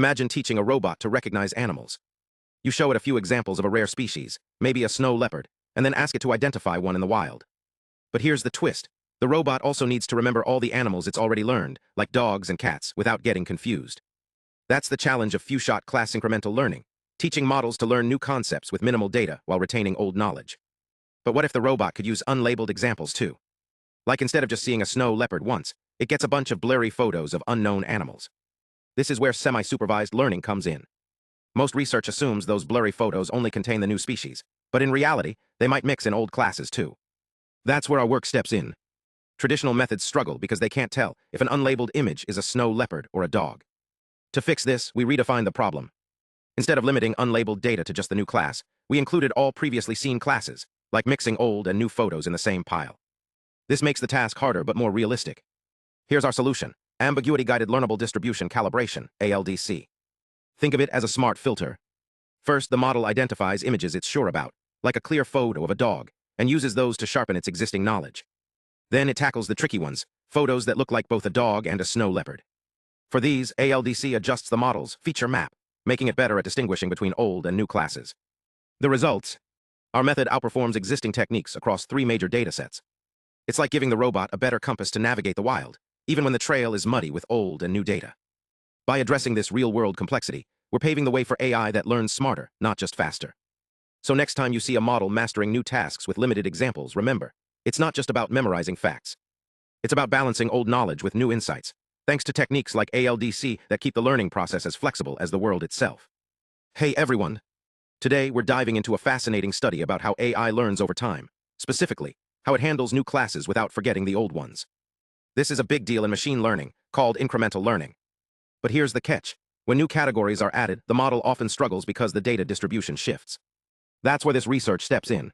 Imagine teaching a robot to recognize animals. You show it a few examples of a rare species, maybe a snow leopard, and then ask it to identify one in the wild. But here's the twist. The robot also needs to remember all the animals it's already learned, like dogs and cats, without getting confused. That's the challenge of few-shot class-incremental learning, teaching models to learn new concepts with minimal data while retaining old knowledge. But what if the robot could use unlabeled examples too? Like instead of just seeing a snow leopard once, it gets a bunch of blurry photos of unknown animals. This is where semi-supervised learning comes in. Most research assumes those blurry photos only contain the new species, but in reality, they might mix in old classes too. That's where our work steps in. Traditional methods struggle because they can't tell if an unlabeled image is a snow leopard or a dog. To fix this, we redefine the problem. Instead of limiting unlabeled data to just the new class, we included all previously seen classes, like mixing old and new photos in the same pile. This makes the task harder but more realistic. Here's our solution: Ambiguity-Guided Learnable Distribution Calibration, ALDC. Think of it as a smart filter. First, the model identifies images it's sure about, like a clear photo of a dog, and uses those to sharpen its existing knowledge. Then it tackles the tricky ones, photos that look like both a dog and a snow leopard. For these, ALDC adjusts the model's feature map, making it better at distinguishing between old and new classes. The results? Our method outperforms existing techniques across 3 major datasets. It's like giving the robot a better compass to navigate the wild, even when the trail is muddy with old and new data. By addressing this real-world complexity, we're paving the way for AI that learns smarter, not just faster. So next time you see a model mastering new tasks with limited examples, remember, it's not just about memorizing facts. It's about balancing old knowledge with new insights, thanks to techniques like ALDC that keep the learning process as flexible as the world itself. Hey everyone! Today we're diving into a fascinating study about how AI learns over time, specifically, how it handles new classes without forgetting the old ones. This is a big deal in machine learning, called incremental learning. But here's the catch. When new categories are added, the model often struggles because the data distribution shifts. That's where this research steps in.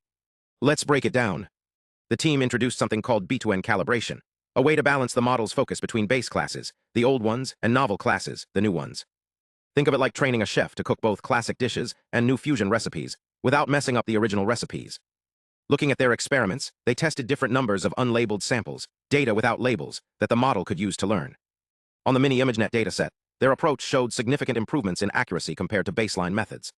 Let's break it down. The team introduced something called B2N calibration, a way to balance the model's focus between base classes, the old ones, and novel classes, the new ones. Think of it like training a chef to cook both classic dishes and new fusion recipes, without messing up the original recipes. Looking at their experiments, they tested different numbers of unlabeled samples, data without labels, that the model could use to learn. On the mini ImageNet dataset, their approach showed significant improvements in accuracy compared to baseline methods.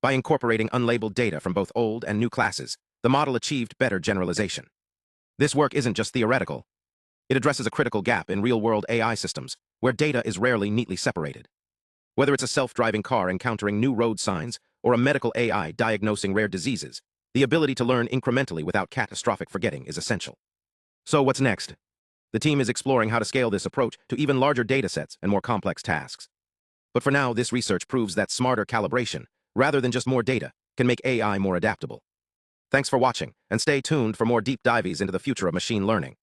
By incorporating unlabeled data from both old and new classes, the model achieved better generalization. This work isn't just theoretical. It addresses a critical gap in real-world AI systems, where data is rarely neatly separated. Whether it's a self-driving car encountering new road signs or a medical AI diagnosing rare diseases, the ability to learn incrementally without catastrophic forgetting is essential. So what's next? The team is exploring how to scale this approach to even larger datasets and more complex tasks. But for now, this research proves that smarter calibration, rather than just more data, can make AI more adaptable. Thanks for watching, and stay tuned for more deep dives into the future of machine learning.